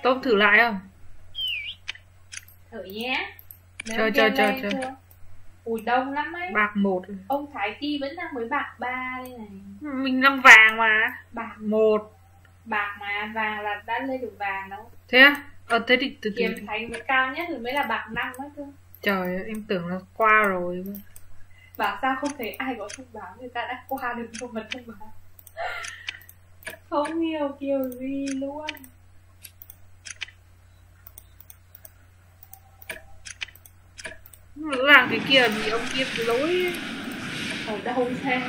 Tôm thử lại không? Thử nhé. Chờ. Ui đông lắm ấy. Bạc 1. Ông Thái Ti vẫn đang mới bạc 3 đây này. Mình đang vàng mà. Bạc 1. Bạc mà vàng là đã lên được vàng đâu. Thế á? Thế thì từ từ. Kiếm thánh mới cao nhất thì mới là bạc 5 ấy cơ. Trời ơi, em tưởng là qua rồi. Bảo sao không thấy ai có thông báo người ta đã qua được một mật thông báo. Không hiểu kiểu gì luôn. Rõ ràng cái kia bị ông kia bị lỗi ấy. Ở đâu thế?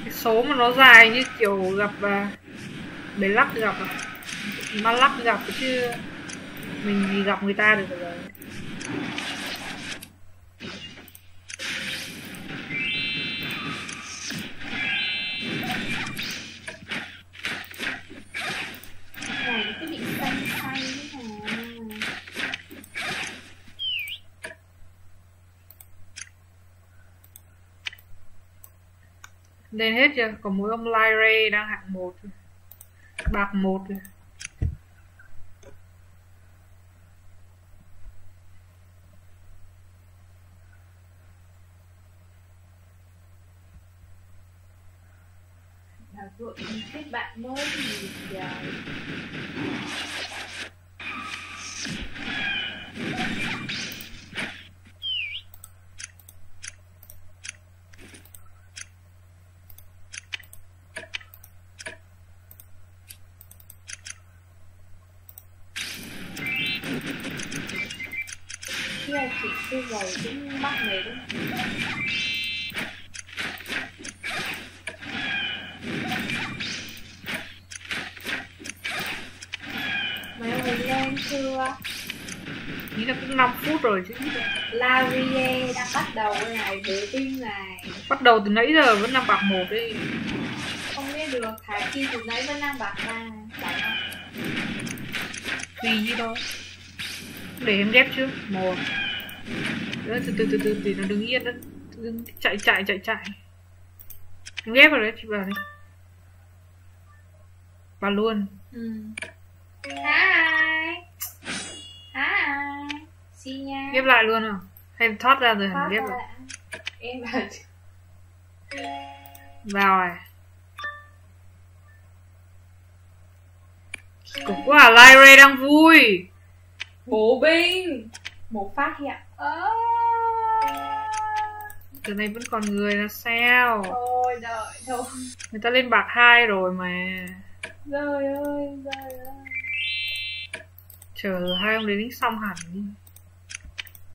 Cái số mà nó dài như kiểu gặp bế lắc gặp ma lắc gặp chứ mình thì gặp người ta được rồi. Này cứ bị xanh xanh thế nào. Lên hết chưa? Còn mỗi ông Lyre đang hạng 1. Bạc 1 rồi. Là vợ kết bạn mới gì trời. Kia chị sư giàu cũng mắc này đúng không? Mấy ông ấy lên chưa? Nghĩ là cũng 5 phút rồi chứ. Larie đang bắt đầu cái này, bố tin này. Bắt đầu từ nãy giờ vẫn đang bạc 1 đấy. Không biết được, Thái Chi từ nãy vẫn đang bạc 3. Phải không? Tùy như đó. Để em ghép trước. 1. Từ để nó đứng yên đó. Đừng chạy. Em ghép vào đấy, chị vào đi. Vào luôn. Hi. Xin nha. Ghép lại luôn à? Hay thoát ra rồi hẳn ghép rồi? Em vào. Vào rồi. Cũng quả Lyre đang vui. Bộ binh. Một phát hiện. Từ này vẫn còn người là sao? Thôi đợi thôi. Người ta lên bạc 2 rồi mà. Trời ơi. Chờ hai ông đến xong hẳn đi.